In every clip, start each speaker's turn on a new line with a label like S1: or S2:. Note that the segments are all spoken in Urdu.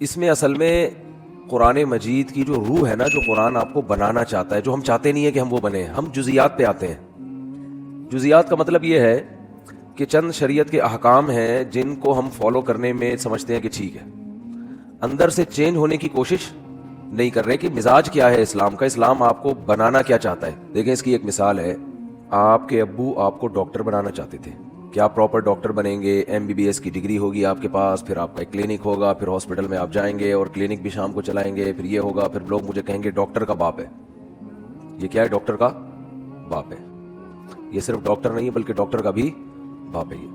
S1: اس میں اصل میں قرآن مجید کی جو روح ہے نا، جو قرآن آپ کو بنانا چاہتا ہے، جو ہم چاہتے نہیں ہیں کہ ہم وہ بنیں، ہم جزیات پہ آتے ہیں۔ جزیات کا مطلب یہ ہے کہ چند شریعت کے احکام ہیں جن کو ہم فالو کرنے میں سمجھتے ہیں کہ ٹھیک ہے، اندر سے چینج ہونے کی کوشش نہیں کر رہے کہ مزاج کیا ہے اسلام کا، اسلام آپ کو بنانا کیا چاہتا ہے۔ دیکھیں اس کی ایک مثال ہے، آپ کے ابو آپ کو ڈاکٹر بنانا چاہتے تھے کہ آپ پراپر ڈاکٹر بنیں گے، MBBS کی ڈگری ہوگی آپ کے پاس، پھر آپ کا ایک کلینک ہوگا، پھر ہاسپٹل میں آپ جائیں گے اور کلینک بھی شام کو چلائیں گے، پھر یہ ہوگا، پھر لوگ مجھے کہیں گے ڈاکٹر کا باپ ہے۔ یہ کیا ہے؟ ڈاکٹر کا باپ ہے۔ یہ صرف ڈاکٹر نہیں ہے بلکہ ڈاکٹر کا بھی باپ ہے یہ۔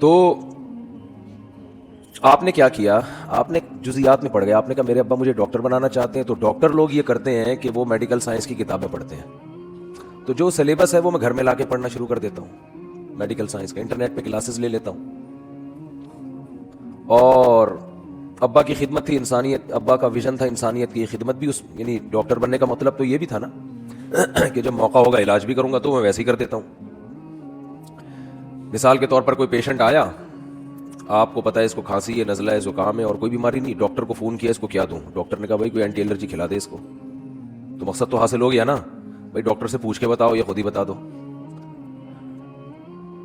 S1: تو آپ نے کیا کیا؟ آپ نے جزیات میں پڑھ گئے، آپ نے کہا میرے ابا مجھے ڈاکٹر بنانا چاہتے ہیں۔ تو ڈاکٹر لوگ یہ کرتے ہیں کہ وہ میڈیکل سائنس کی کتابیں پڑھتے ہیں، تو جو سلیبس ہے وہ میں گھر میں لا کے پڑھنا شروع کر دیتا ہوں، میڈیکل سائنس کا انٹرنیٹ پہ کلاسز لے لیتا ہوں۔ اور ابا کی خدمت تھی انسانیت، ابا کا ویژن تھا انسانیت کی خدمت بھی، اس یعنی ڈاکٹر بننے کا مطلب تو یہ بھی تھا نا کہ جب موقع ہوگا علاج بھی کروں گا، تو میں ویسے ہی کر دیتا ہوں۔ مثال کے طور پر کوئی پیشنٹ آیا، آپ کو پتا ہے اس کو کھانسی ہے، نزلہ ہے، زکام ہے اور کوئی بیماری نہیں، ڈاکٹر کو فون کیا اس کو کیا دوں؟ ڈاکٹر نے کہا بھائی کوئی اینٹی الرجی کھلا دے اس کو۔ تو مقصد تو حاصل ہو گیا نا، بھائی ڈاکٹر سے پوچھ کے بتاؤ یا خود ہی بتا دو۔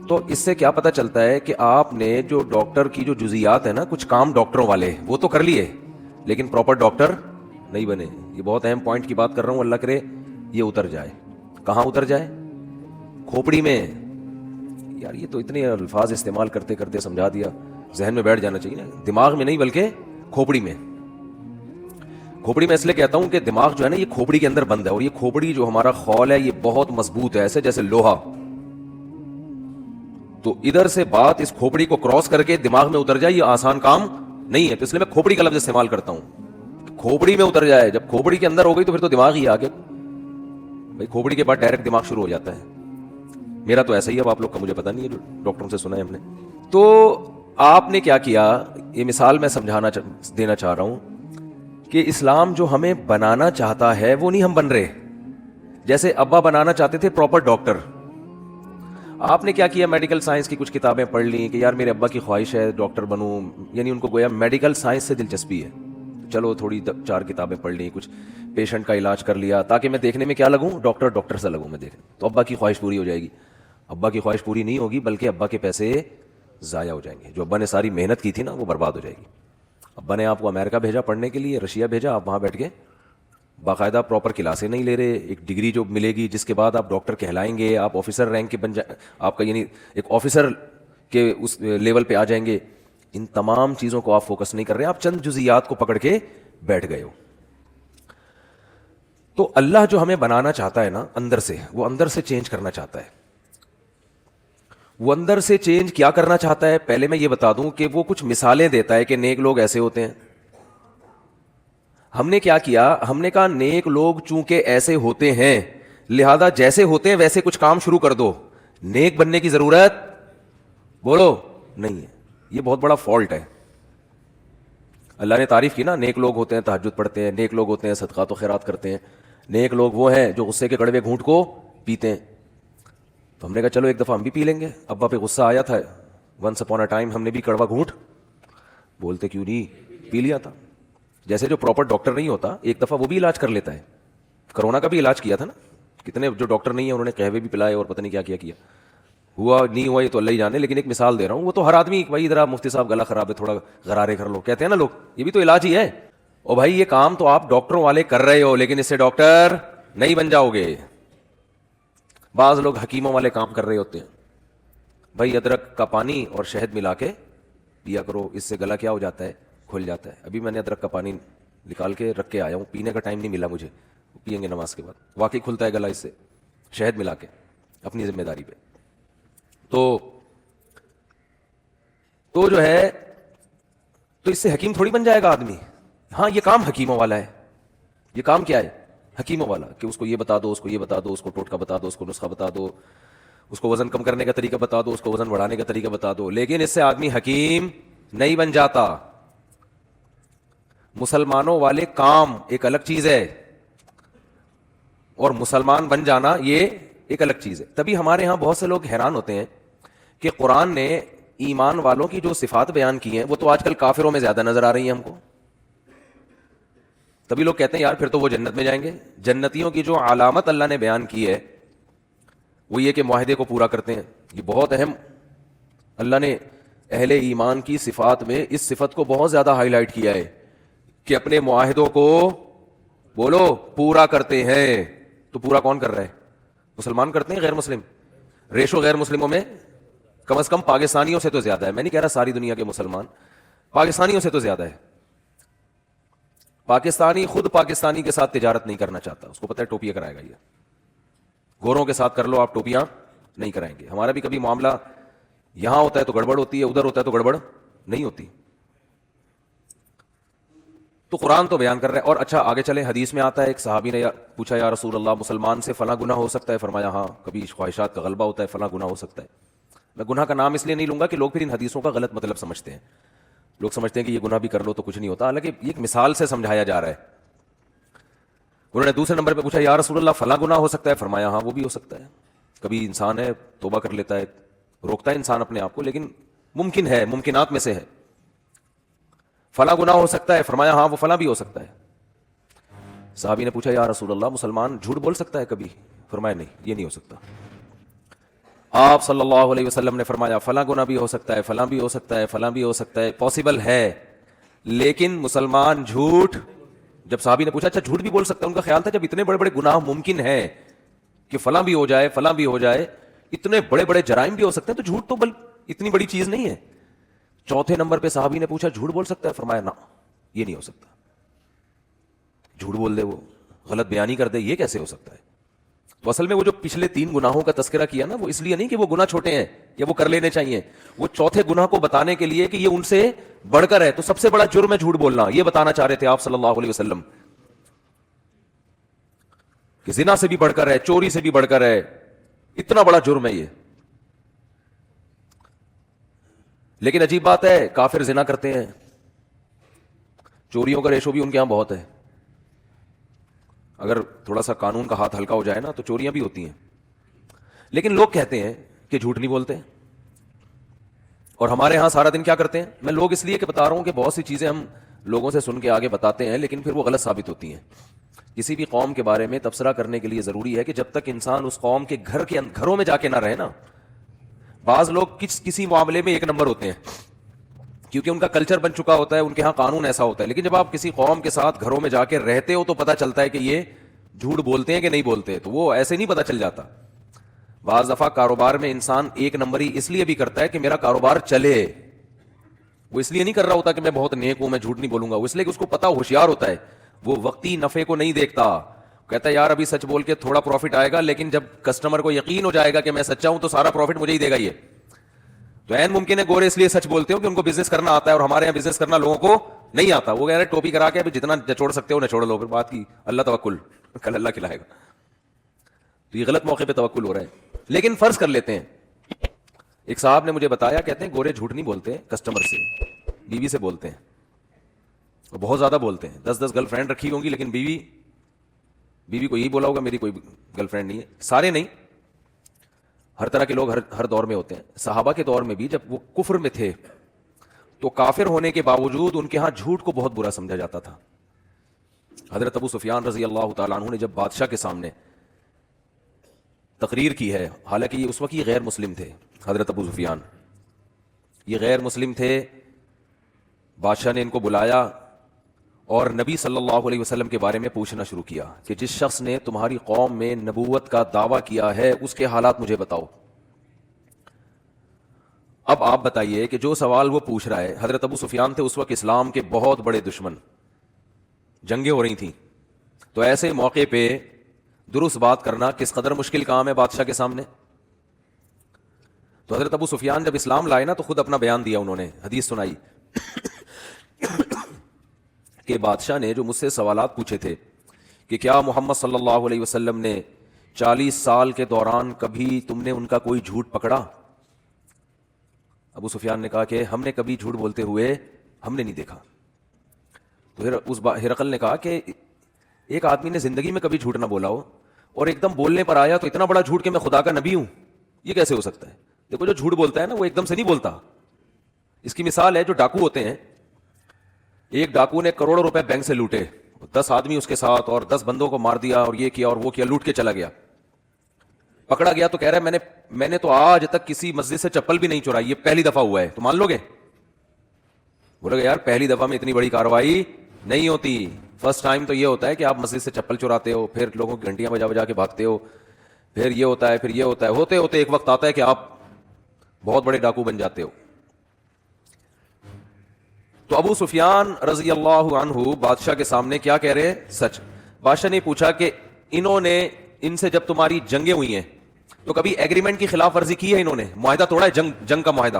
S1: تو اس سے کیا پتہ چلتا ہے کہ آپ نے جو ڈاکٹر کی جو جزیات ہے نا، کچھ کام ڈاکٹروں والے وہ تو کر لیے، لیکن پراپر ڈاکٹر نہیں بنے۔ یہ بہت اہم پوائنٹ کی بات کر رہا ہوں، اللہ کرے یہ اتر جائے۔ کہاں اتر جائے؟ کھوپڑی میں۔ یار یہ تو اتنے الفاظ استعمال کرتے کرتے سمجھا دیا، ذہن میں بیٹھ جانا چاہیے نا، دماغ میں نہیں بلکہ کھوپڑی میں۔ کھوپڑی میں اس لیے کہتا ہوں کہ دماغ جو ہے نا یہ کھوپڑی کے اندر بند ہے، اور یہ کھوپڑی جو ہمارا خول ہے یہ بہت مضبوط ہے، ایسے جیسے لوہا۔ تو ادھر سے بات اس کھوپڑی کو کراس کر کے دماغ میں اتر جائے یہ آسان کام نہیں ہے، تو اس لیے میں کھوپڑی کا لفظ استعمال کرتا ہوں، کھوپڑی میں اتر جائے۔ جب کھوپڑی کے اندر ہو گئی تو پھر تو دماغ ہی آگے، بھائی کھوپڑی کے بعد ڈائریکٹ دماغ شروع ہو جاتا ہے۔ میرا تو ایسا ہی ہے، اب آپ لوگ کا مجھے پتا نہیں ہے، جو ڈاکٹروں سے سنا ہے ہم نے۔ تو آپ نے کیا کیا؟ یہ مثال میں سمجھانا دینا چاہ رہا ہوں کہ اسلام جو ہمیں بنانا چاہتا ہے وہ نہیں ہم بن رہے۔ جیسے ابا بنانا چاہتے تھے پراپر ڈاکٹر، آپ نے کیا کیا؟ میڈیکل سائنس کی کچھ کتابیں پڑھ لیں کہ یار میرے ابا کی خواہش ہے ڈاکٹر بنوں، یعنی ان کو گویا میڈیکل سائنس سے دلچسپی ہے، چلو تھوڑی 4 کتابیں پڑھ لیں، کچھ پیشنٹ کا علاج کر لیا تاکہ میں دیکھنے میں کیا لگوں؟ ڈاکٹر سے لگوں میں دیکھنے، تو ابا کی خواہش پوری ہو جائے گی۔ ابا کی خواہش پوری نہیں ہوگی بلکہ ابا کے پیسے ضائع ہو جائیں گے، جو ابا نے ساری محنت کی تھی نا وہ برباد ہو جائے گی۔ ابا نے آپ کو امریکہ بھیجا پڑھنے کے لیے، رشیا بھیجا، آپ وہاں بیٹھ کے باقاعدہ پراپر کلاسیں نہیں لے رہے، ایک ڈگری جو ملے گی جس کے بعد آپ ڈاکٹر کہلائیں گے، آپ آفیسر رینک کے بن جائیں، آپ کا یعنی ایک آفیسر کے اس لیول پہ آ جائیں گے۔ ان تمام چیزوں کو آپ فوکس نہیں کر رہے، آپ چند جزیات کو پکڑ کے بیٹھ گئے ہو۔ تو اللہ جو ہمیں بنانا چاہتا ہے نا اندر سے، وہ اندر سے چینج کرنا چاہتا ہے۔ وہ اندر سے چینج کیا کرنا چاہتا ہے؟ پہلے میں یہ بتا دوں کہ وہ کچھ مثالیں دیتا ہے کہ نیک لوگ ایسے ہوتے ہیں۔ ہم نے کیا کیا؟ ہم نے کہا نیک لوگ چونکہ ایسے ہوتے ہیں لہذا جیسے ہوتے ہیں ویسے کچھ کام شروع کر دو، نیک بننے کی ضرورت بولو نہیں ہے۔ یہ بہت بڑا فالٹ ہے۔ اللہ نے تعریف کی نا، نیک لوگ ہوتے ہیں تہجد پڑھتے ہیں، نیک لوگ ہوتے ہیں صدقات و خیرات کرتے ہیں، نیک لوگ وہ ہیں جو غصے کے کڑوے گھونٹ کو پیتے ہیں۔ تو ہم نے کہا چلو ایک دفعہ ہم بھی پی لیں گے، ابا پہ غصہ آیا تھا، ونس اپون اے ٹائم ہم نے بھی کڑوا گھونٹ بولتے کیوں نہیں پی لیا تھا۔ جیسے جو پراپر ڈاکٹر نہیں ہوتا ایک دفعہ وہ بھی علاج کر لیتا ہے، کرونا کا بھی علاج کیا تھا نا، کتنے جو ڈاکٹر نہیں ہیں انہوں نے قہوے بھی پلائے اور پتہ نہیں کیا کیا ہوا نہیں ہوا یہ تو اللہ ہی جانے، لیکن ایک مثال دے رہا ہوں۔ وہ تو ہر آدمی بھائی ذرا مفتی صاحب گلا خراب ہے تھوڑا غرارے کر لو، کہتے ہیں نا لوگ، یہ بھی تو علاج ہی ہے۔ او بھائی یہ کام تو آپ ڈاکٹروں والے کر رہے ہو لیکن اس سے ڈاکٹر نہیں بن جاؤ گے۔ بعض لوگ حکیموں والے کام کر رہے ہوتے ہیں، بھائی ادرک کا پانی اور شہد ملا کے پیا کرو، اس سے گلا کیا ہو جاتا ہے؟ کھل جاتا ہے۔ ابھی میں نے ادرک کا پانی نکال کے رکھ کے آیا ہوں، پینے کا ٹائم نہیں ملا مجھے، پئیں گے نماز کے بعد، واقعی کھلتا ہے گلا اس سے، شہد ملا کے اپنی ذمہ داری پہ۔ تو جو ہے تو اس سے حکیم تھوڑی بن جائے گا آدمی۔ ہاں یہ کام حکیموں والا ہے۔ یہ کام کیا ہے؟ حکیموں والا، کہ اس کو یہ بتا دو، اس کو یہ بتا دو، اس کو ٹوٹکا بتا دو، اس کو نسخہ بتا دو، اس کو وزن کم کرنے کا طریقہ بتا دو، اس کو وزن بڑھانے کا طریقہ بتا دو، لیکن اس سے آدمی حکیم نہیں بن جاتا۔ مسلمانوں والے کام ایک الگ چیز ہے اور مسلمان بن جانا یہ ایک الگ چیز ہے۔ تبھی ہمارے ہاں بہت سے لوگ حیران ہوتے ہیں کہ قرآن نے ایمان والوں کی جو صفات بیان کی ہیں وہ تو آج کل کافروں میں زیادہ نظر آ رہی ہیں ہم کو. تبھی لوگ کہتے ہیں یار پھر تو وہ جنت میں جائیں گے. جنتیوں کی جو علامت اللہ نے بیان کی ہے وہ یہ کہ معاہدے کو پورا کرتے ہیں. یہ بہت اہم, اللہ نے اہل ایمان کی صفات میں اس صفت کو بہت زیادہ ہائی لائٹ کیا ہے کہ اپنے معاہدوں کو بولو پورا کرتے ہیں. تو پورا کون کر رہا ہے؟ مسلمان کرتے ہیں, غیر مسلم. ریشو غیر مسلموں میں کم از کم پاکستانیوں سے تو زیادہ ہے. میں نہیں کہہ رہا ساری دنیا کے مسلمان, پاکستانیوں سے تو زیادہ ہے. پاکستانی خود پاکستانی کے ساتھ تجارت نہیں کرنا چاہتا, اس کو پتہ ہے ٹوپیاں کرائے گا. یہ گوروں کے ساتھ کر لو آپ, ٹوپیاں نہیں کرائیں گے. ہمارا بھی کبھی معاملہ یہاں ہوتا ہے تو گڑبڑ ہوتی ہے, ادھر ہوتا ہے تو گڑبڑ نہیں ہوتی. تو قرآن تو بیان کر رہا ہے. اور اچھا آگے چلیں, حدیث میں آتا ہے ایک صحابی نے پوچھا یا رسول اللہ مسلمان سے فلاں گناہ ہو سکتا ہے؟ فرمایا ہاں, کبھی خواہشات کا غلبہ ہوتا ہے, فلاں گناہ ہو سکتا ہے. میں گناہ کا نام اس لیے نہیں لوں گا کہ لوگ پھر ان حدیثوں کا غلط مطلب سمجھتے ہیں. لوگ سمجھتے ہیں کہ یہ گناہ بھی کر لو تو کچھ نہیں ہوتا, حالانکہ یہ ایک مثال سے سمجھایا جا رہا ہے. انہوں نے دوسرے نمبر پہ پوچھا یا رسول اللہ فلاں گناہ ہو سکتا ہے؟ فرمایا ہاں وہ بھی ہو سکتا ہے. کبھی انسان ہے توبہ کر لیتا ہے, روکتا ہے انسان اپنے آپ کو, لیکن ممکن ہے, ممکنات میں سے ہے. فلاں گناہ ہو سکتا ہے؟ فرمایا ہاں وہ فلاں بھی ہو سکتا ہے. صحابی نے پوچھا یا رسول اللہ مسلمان جھوٹ بول سکتا ہے کبھی؟ فرمایا نہیں, یہ نہیں ہو سکتا. آپ صلی اللہ علیہ وسلم نے فرمایا فلاں گناہ بھی ہو سکتا ہے, فلاں بھی ہو سکتا ہے, فلاں بھی ہو سکتا ہے, پاسبل ہے, لیکن مسلمان جھوٹ. جب صحابی نے پوچھا اچھا جھوٹ بھی بول سکتا ہے, ان کا خیال تھا جب اتنے بڑے بڑے گناہ ممکن ہے کہ فلاں بھی ہو جائے, فلاں بھی ہو جائے, اتنے بڑے بڑے جرائم بھی ہو سکتے ہیں, تو جھوٹ تو اتنی بڑی چیز نہیں ہے. چوتھے نمبر پہ صحابی نے پوچھا جھوٹ بول سکتا ہے؟ فرمایا نہ, یہ نہیں ہو سکتا. جھوٹ بول دے, وہ غلط بیانی کر دے, یہ کیسے ہو سکتا ہے؟ تو اصل میں وہ جو پچھلے 3 گناہوں کا تذکرہ کیا نا, وہ اس لیے نہیں کہ وہ گناہ چھوٹے ہیں یا وہ کر لینے چاہیے, وہ چوتھے گناہ کو بتانے کے لیے کہ یہ ان سے بڑھ کر ہے. تو سب سے بڑا جرم ہے جھوٹ بولنا, یہ بتانا چاہ رہے تھے آپ صلی اللہ علیہ وسلم کہ زنا سے بھی بڑھ کر ہے, چوری سے بھی بڑھ کر ہے, اتنا بڑا جرم ہے یہ. لیکن عجیب بات ہے, کافر زنا کرتے ہیں, چوریوں کا ریشو بھی ان کے ہاں بہت ہے. اگر تھوڑا سا قانون کا ہاتھ ہلکا ہو جائے نا تو چوریاں بھی ہوتی ہیں. لیکن لوگ کہتے ہیں کہ جھوٹ نہیں بولتے, اور ہمارے ہاں سارا دن کیا کرتے ہیں. میں لوگ اس لیے کہ بتا رہا ہوں کہ بہت سی چیزیں ہم لوگوں سے سن کے آگے بتاتے ہیں لیکن پھر وہ غلط ثابت ہوتی ہیں. کسی بھی قوم کے بارے میں تبصرہ کرنے کے لیے ضروری ہے کہ جب تک انسان اس قوم کے گھروں میں جا کے نہ رہے نا. بعض لوگ کسی معاملے میں ایک نمبر ہوتے ہیں کیونکہ ان کا کلچر بن چکا ہوتا ہے, ان کے ہاں قانون ایسا ہوتا ہے, لیکن جب آپ کسی قوم کے ساتھ گھروں میں جا کے رہتے ہو تو پتہ چلتا ہے کہ یہ جھوٹ بولتے ہیں کہ نہیں بولتے. تو وہ ایسے نہیں پتہ چل جاتا. بعض دفعہ کاروبار میں انسان ایک نمبری اس لیے بھی کرتا ہے کہ میرا کاروبار چلے, وہ اس لیے نہیں کر رہا ہوتا کہ میں بہت نیک ہوں, میں جھوٹ نہیں بولوں گا, وہ اس لیے کہ اس کو پتا, ہوشیار ہوتا ہے, وہ وقتی نفع کو نہیں دیکھتا. کہتا ہے یار ابھی سچ بول کے تھوڑا پروفٹ آئے گا, لیکن جب کسٹمر کو یقین ہو جائے گا کہ میں سچا ہوں تو سارا پروفٹ مجھے ہی دے گا. یہ تو عین ممکن ہے گورے اس لیے سچ بولتے ہو کہ ان کو بزنس کرنا آتا ہے, اور ہمارے یہاں بزنس کرنا لوگوں کو نہیں آتا. وہ کہہ رہے ٹوپی کرا کے جتنا نچوڑ سکتے ہو نچوڑ لو, پھر بات کی اللہ توکل, کل اللہ کھلائے گا. تو یہ غلط موقع پہ توکل ہو رہا ہے. لیکن فرض کر لیتے ہیں, ایک صاحب نے مجھے بتایا, کہتے ہیں گورے جھوٹ نہیں بولتے کسٹمر سے, بیوی سے بولتے ہیں, بہت زیادہ بولتے ہیں. 10 گرل فرینڈ رکھی ہوں گی لیکن بیوی کو یہی بولا ہوگا میری کوئی گرل فرینڈ نہیں ہے. سارے نہیں, ہر طرح کے لوگ ہر دور میں ہوتے ہیں. صحابہ کے دور میں بھی جب وہ کفر میں تھے تو کافر ہونے کے باوجود ان کے ہاں جھوٹ کو بہت برا سمجھا جاتا تھا. حضرت ابو سفیان رضی اللہ تعالیٰ عنہ نے جب بادشاہ کے سامنے تقریر کی ہے, حالانکہ یہ اس وقت یہ غیر مسلم تھے, حضرت ابو سفیان یہ غیر مسلم تھے, بادشاہ نے ان کو بلایا اور نبی صلی اللہ علیہ وسلم کے بارے میں پوچھنا شروع کیا کہ جس شخص نے تمہاری قوم میں نبوت کا دعویٰ کیا ہے اس کے حالات مجھے بتاؤ. اب آپ بتائیے کہ جو سوال وہ پوچھ رہا ہے, حضرت ابو سفیان تھے اس وقت اسلام کے بہت بڑے دشمن, جنگیں ہو رہی تھیں, تو ایسے موقع پہ درست بات کرنا کس قدر مشکل کام ہے بادشاہ کے سامنے. تو حضرت ابو سفیان جب اسلام لائے نا تو خود اپنا بیان دیا, انہوں نے حدیث سنائی کہ بادشاہ نے جو مجھ سے سوالات پوچھے تھے کہ کیا محمد صلی اللہ علیہ وسلم نے 40 سال کے دوران کبھی تم نے ان کا کوئی جھوٹ پکڑا؟ ابو سفیان نے کہا کہ ہم نے کبھی جھوٹ بولتے ہوئے ہم نے نہیں دیکھا. تو پھر اس ہرقل نے کہا کہ ایک آدمی نے زندگی میں کبھی جھوٹ نہ بولا ہو اور ایک دم بولنے پر آیا تو اتنا بڑا جھوٹ کہ میں خدا کا نبی ہوں, یہ کیسے ہو سکتا ہے؟ دیکھو جو جھوٹ بولتا ہے نا وہ ایک دم سے نہیں بولتا, اس کی مثال ہے جو ڈاکو ہوتے ہیں. ایک ڈاکو نے کروڑوں روپے بینک سے لوٹے, 10 آدمی اس کے ساتھ, اور 10 بندوں کو مار دیا اور یہ کیا اور وہ کیا, لوٹ کے چلا گیا. پکڑا گیا تو کہہ رہا ہے میں نے تو آج تک کسی مسجد سے چپل بھی نہیں چرائی, یہ پہلی دفعہ ہوا ہے. تو مان لو گے؟ بولے گا یار پہلی دفعہ میں اتنی بڑی کارروائی نہیں ہوتی. فرسٹ ٹائم تو یہ ہوتا ہے کہ آپ مسجد سے چپل چراتے ہو, پھر لوگوں کی گھنٹیاں بجا بجا کے بھاگتے ہو, پھر یہ ہوتا ہے, پھر یہ ہوتا ہے, ہوتے ہوتے ایک وقت آتا ہے کہ آپ بہت بڑے ڈاکو بن جاتے ہو. تو ابو سفیان رضی اللہ عنہ بادشاہ کے سامنے کیا کہہ رہے ہیں؟ سچ. بادشاہ نے پوچھا کہ انہوں نے ان سے جب تمہاری جنگیں ہوئی ہیں تو کبھی ایگریمنٹ کی خلاف ورزی کی ہے؟ انہوں نے معاہدہ توڑا ہے, جنگ کا معاہدہ؟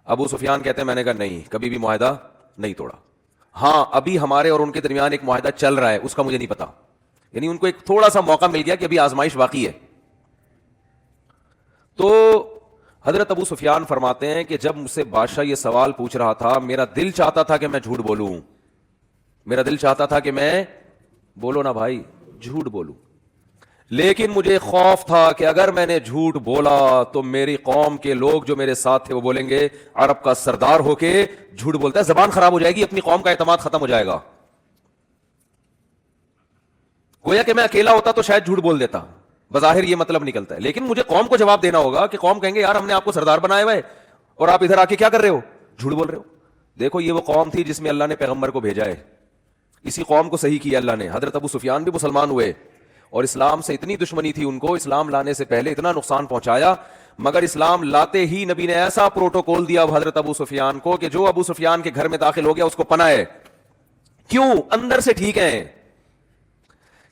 S1: ابو سفیان کہتے ہیں میں نے کہا نہیں, کبھی بھی معاہدہ نہیں توڑا. ہاں ابھی ہمارے اور ان کے درمیان ایک معاہدہ چل رہا ہے, اس کا مجھے نہیں پتا. یعنی ان کو ایک تھوڑا سا موقع مل گیا کہ ابھی آزمائش باقی ہے. تو حضرت ابو سفیان فرماتے ہیں کہ جب مجھ سے بادشاہ یہ سوال پوچھ رہا تھا, میرا دل چاہتا تھا کہ میں جھوٹ بولوں, میرا دل چاہتا تھا کہ میں بولو نا بھائی جھوٹ بولوں, لیکن مجھے خوف تھا کہ اگر میں نے جھوٹ بولا تو میری قوم کے لوگ جو میرے ساتھ تھے وہ بولیں گے عرب کا سردار ہو کے جھوٹ بولتا ہے, زبان خراب ہو جائے گی, اپنی قوم کا اعتماد ختم ہو جائے گا. گویا کہ میں اکیلا ہوتا تو شاید جھوٹ بول دیتا, بظاہر یہ مطلب نکلتا ہے, لیکن مجھے قوم کو جواب دینا ہوگا کہ قوم کہیں گے یار ہم نے آپ کو سردار بنایا ہوا ہے اور آپ ادھر آ کے کیا کر رہے ہو, جھوٹ بول رہے ہو. دیکھو یہ وہ قوم تھی جس میں اللہ نے پیغمبر کو بھیجا ہے, اسی قوم کو صحیح کیا اللہ نے. حضرت ابو سفیان بھی مسلمان ہوئے اور اسلام سے اتنی دشمنی تھی ان کو, اسلام لانے سے پہلے اتنا نقصان پہنچایا, مگر اسلام لاتے ہی نبی نے ایسا پروٹوکول دیا حضرت ابو سفیان کو کہ جو ابو سفیان کے گھر میں داخل ہو گیا اس کو پناہ ہے. کیوں؟ اندر سے ٹھیک ہیں.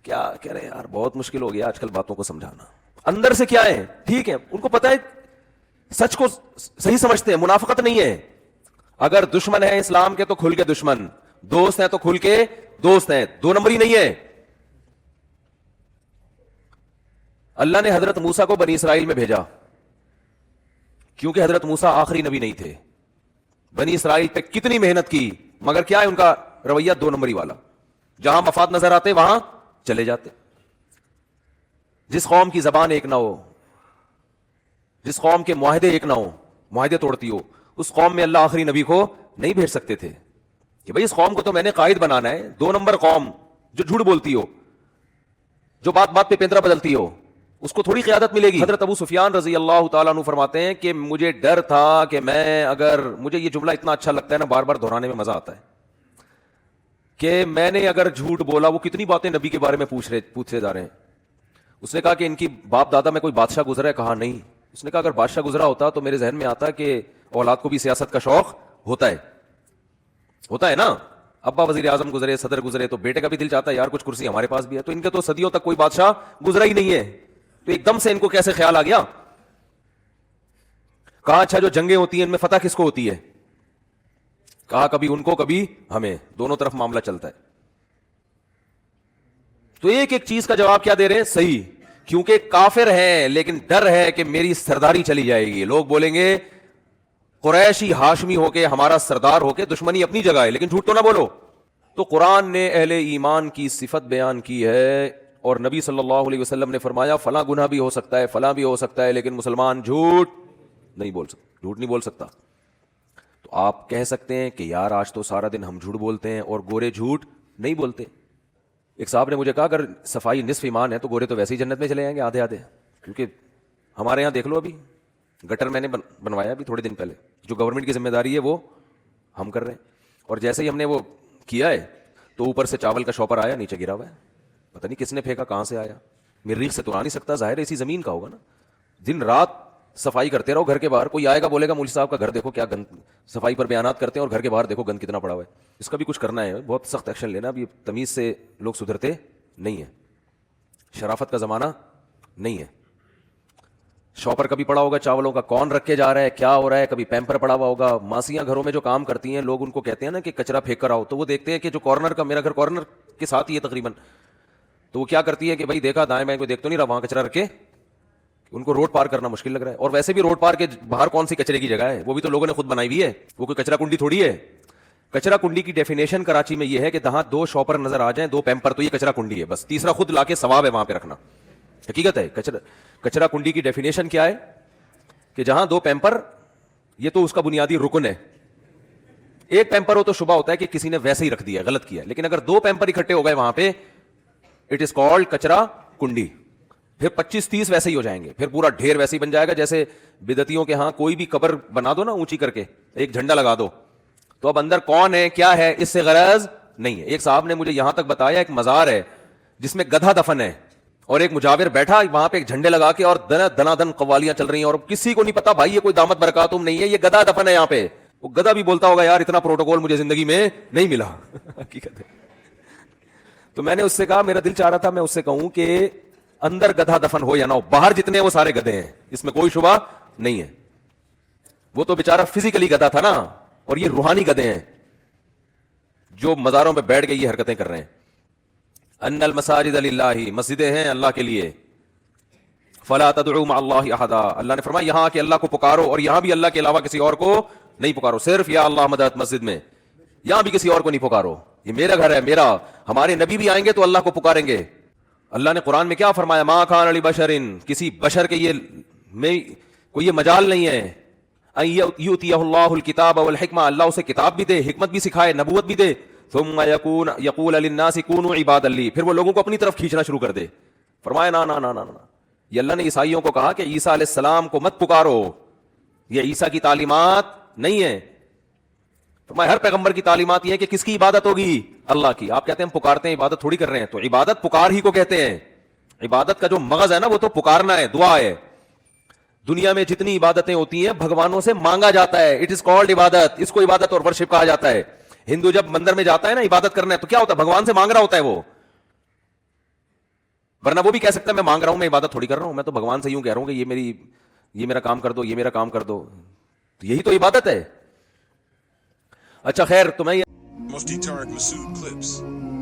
S1: کیا کہہ رہے ہیں یار, بہت مشکل ہو گیا آج کل باتوں کو سمجھانا. اندر سے کیا ہے؟ ٹھیک ہے, ان کو پتا ہے, سچ کو صحیح سمجھتے ہیں, منافقت نہیں ہے. اگر دشمن ہے اسلام کے تو کھل کے دشمن, دوست ہیں تو کھل کے دوست ہیں, دو نمبری نہیں ہے. اللہ نے حضرت موسیٰ کو بنی اسرائیل میں بھیجا کیونکہ حضرت موسیٰ آخری نبی نہیں تھے. بنی اسرائیل پہ کتنی محنت کی, مگر کیا ہے ان کا رویہ؟ دو نمبری والا. جہاں مفاد نظر آتے وہاں چلے جاتے. جس قوم کی زبان ایک نہ ہو, جس قوم کے معاہدے ایک نہ ہو, معاہدے توڑتی ہو, اس قوم میں اللہ آخری نبی کو نہیں بھیج سکتے تھے کہ بھئی اس قوم کو تو میں نے قائد بنانا ہے. دو نمبر قوم جو جھوٹ بولتی ہو, جو بات بات پہ پیندرا بدلتی ہو, اس کو تھوڑی قیادت ملے گی. حضرت ابو سفیان رضی اللہ تعالیٰ عنہ فرماتے ہیں کہ مجھے ڈر تھا کہ میں اگر, مجھے یہ جملہ اتنا اچھا لگتا ہے نا, بار بار دہرانے میں مزہ آتا ہے, کہ میں نے اگر جھوٹ بولا, وہ کتنی باتیں نبی کے بارے میں پوچھے جا رہے ہیں. اس نے کہا کہ ان کی باپ دادا میں کوئی بادشاہ گزرا ہے؟ کہا نہیں. اس نے کہا اگر بادشاہ گزرا ہوتا تو میرے ذہن میں آتا کہ اولاد کو بھی سیاست کا شوق ہوتا ہے نا. ابا وزیر اعظم گزرے, صدر گزرے, تو بیٹے کا بھی دل چاہتا ہے یار کچھ کرسی ہمارے پاس بھی ہے. تو ان کے تو صدیوں تک کوئی بادشاہ گزرا ہی نہیں ہے, تو ایک دم سے ان کو کیسے خیال آ گیا؟ کہا اچھا جو جنگیں ہوتی ہیں ان میں فتح کس کو ہوتی ہے؟ کہا کبھی ان کو کبھی ہمیں, دونوں طرف معاملہ چلتا ہے. تو ایک ایک چیز کا جواب کیا دے رہے ہیں؟ صحیح, کیونکہ کافر ہیں لیکن ڈر ہے کہ میری سرداری چلی جائے گی. لوگ بولیں گے قریشی ہاشمی ہو کے, ہمارا سردار ہو کے, دشمنی اپنی جگہ ہے لیکن جھوٹ تو نہ بولو. تو قرآن نے اہل ایمان کی صفت بیان کی ہے, اور نبی صلی اللہ علیہ وسلم نے فرمایا فلاں گناہ بھی ہو سکتا ہے, فلاں بھی ہو سکتا ہے, لیکن مسلمان جھوٹ نہیں بول سکتا, جھوٹ نہیں بول سکتا. تو آپ کہہ سکتے ہیں کہ یار آج تو سارا دن ہم جھوٹ بولتے ہیں اور گورے جھوٹ نہیں بولتے. ایک صاحب نے مجھے کہا اگر صفائی نصف ایمان ہے تو گورے تو ویسے ہی جنت میں چلے جائیں گے آدھے آدھے, کیونکہ ہمارے یہاں دیکھ لو ابھی گٹر میں نے بنوایا ابھی تھوڑے دن پہلے, جو گورنمنٹ کی ذمہ داری ہے وہ ہم کر رہے ہیں, اور جیسے ہی ہم نے وہ کیا ہے تو اوپر سے چاول کا شاپر آیا, نیچے گرا ہوا ہے, پتہ نہیں کس نے پھینکا, کہاں سے آیا, مریخ سے تو آ نہیں سکتا, ظاہر ہے اسی زمین کا ہوگا نا. دن رات صفائی کرتے رہو گھر کے باہر, کوئی آئے گا بولے گا مولوی صاحب کا گھر دیکھو کیا گند, صفائی پر بیانات کرتے ہیں اور گھر کے باہر دیکھو گند کتنا پڑا ہوا ہے. اس کا بھی کچھ کرنا ہے, بہت سخت ایکشن لینا. اب یہ تمیز سے لوگ سدھرتے نہیں ہیں, شرافت کا زمانہ نہیں ہے. شاپر کبھی پڑا ہوگا چاولوں کا, کون رکھ کے جا رہا ہے, کیا ہو رہا ہے, کبھی پیمپر پڑا ہوا ہوگا. ماسیاں گھروں میں جو کام کرتی ہیں, لوگ ان کو کہتے ہیں نا کہ کچرا پھینک کر آؤ, تو وہ دیکھتے ہیں کہ جو کارنر کا, میرا گھر کارنر کے ساتھ ہی ہے تقریباً, تو وہ کیا کرتی ہے کہ بھائی دیکھا دائیں بائیں کو دیکھ تو نہیں رہا, وہاں کچرا رکھے. ان کو روڈ پار کرنا مشکل لگ رہا ہے, اور ویسے بھی روڈ پار کے باہر کون سی کچرے کی جگہ ہے, وہ بھی تو لوگوں نے خود بنائی ہوئی ہے, وہ کوئی کچرا کنڈی تھوڑی ہے. کچرا کنڈی کی ڈیفینیشن کراچی میں یہ ہے کہ جہاں 2 شاپر نظر آ جائیں, 2 پیمپر, تو یہ کچرا کنڈی ہے بس, تیسرا خود لا کے ثواب ہے وہاں پہ رکھنا. حقیقت ہے. کچرا کنڈی کی ڈیفینیشن کیا ہے کہ جہاں 2 پیمپر یہ تو اس کا بنیادی رکن ہے. ایک پیمپر ہو تو شبہ ہوتا ہے کہ کسی نے ویسے ہی رکھ دیا, غلط کیا, لیکن اگر 2 پیمپر اکٹھے ہو گئے وہاں پہ, اٹ از کالڈ کچرا کنڈی. پھر 25-30 ویسے ہی ہو جائیں گے, پھر پورا ڈھیر ویسے ہی بن جائے گا. جیسے بدعتیوں کے ہاں کوئی بھی قبر بنا دو نا اونچی کر کے, ایک جھنڈا لگا دو, تو اب اندر کون ہے کیا ہے اس سے غرض نہیں ہے. ایک صاحب نے مجھے یہاں تک بتایا ایک مزار ہے جس میں گدھا دفن ہے, اور ایک مجاور بیٹھا وہاں پہ ایک جھنڈے لگا کے, اور دنا دن قوالیاں چل رہی ہیں, اور کسی کو نہیں پتا بھائی یہ کوئی دامت برکاتم نہیں ہے, یہ گدھا دفن ہے یہاں پہ. وہ گدھا بھی بولتا ہوگا یار اتنا پروٹوکول مجھے زندگی میں نہیں ملا. حقیقت ہے. تو میں نے اس سے کہا, میرا دل چاہ رہا تھا میں اس سے کہوں کہ اندر گدھا دفن ہو یا نہ ہو, باہر جتنے وہ سارے گدھے ہیں, اس میں کوئی شبہ نہیں ہے. وہ تو بیچارہ فزیکلی گدھا تھا نا, اور یہ روحانی گدھے ہیں جو مزاروں پہ بیٹھ کے یہ حرکتیں کر رہے ہیں. ان المساجد للہ, مسجدیں ہیں اللہ کے لیے. فلا تدعوا مع اللہ احدا, اللہ نے فرمایا یہاں کہ اللہ کو پکارو, اور یہاں بھی اللہ کے علاوہ کسی اور کو نہیں پکارو, صرف یا اللہ مدد مسجد میں, یہاں بھی کسی اور کو نہیں پکارو, یہ میرا گھر ہے میرا. ہمارے نبی بھی آئیں گے تو اللہ کو پکاریں گے. اللہ نے قرآن میں کیا فرمایا, ما کان لبشر, کسی بشر کے یہ میں کوئی یہ مجال نہیں ہے, ان یؤتیہ اللہ الکتاب والحکمہ, اللہ اسے کتاب بھی دے, حکمت بھی سکھائے, نبوت بھی دے, ثم یقول للناس کونوا عبادا لی, پھر وہ لوگوں کو اپنی طرف کھینچنا شروع کر دے. فرمایا نا نا نا نا نا, یہ اللہ نے عیسائیوں کو کہا کہ عیسیٰ علیہ السلام کو مت پکارو, یہ عیسیٰ کی تعلیمات نہیں ہے. فرمایا ہر پیغمبر کی تعلیمات یہ ہے کہ کس کی عبادت ہوگی, اللہ کی. آپ کہتے ہیں ہم پکارتے ہیں, عبادت تھوڑی کر رہے ہیں. تو عبادت پکار ہی کو کہتے ہیں. عبادت کا جو مغز ہے نا وہ تو پکارنا ہے, دعا ہے. دنیا میں جتنی عبادتیں ہوتی ہیں بھگوانوں سے مانگا جاتا ہے, اٹ از کالڈ عبادت, اس کو عبادت اور ورشپ کہا جاتا ہے. ہندو جب مندر میں جاتا ہے نا عبادت کرنا ہے تو کیا ہوتا ہے, بھگوان سے مانگ رہا ہوتا ہے وہ, ورنہ وہ بھی کہہ سکتا ہے میں مانگ رہا ہوں, میں عبادت تھوڑی کر رہا ہوں, میں تو بھگوان سے یوں کہہ رہا ہوں کہ یہ میرا کام کر دو, یہ میرا کام کر دو. تو یہی تو عبادت ہے. اچھا خیر, تو میں
S2: Mufti Tariq Masood Clips.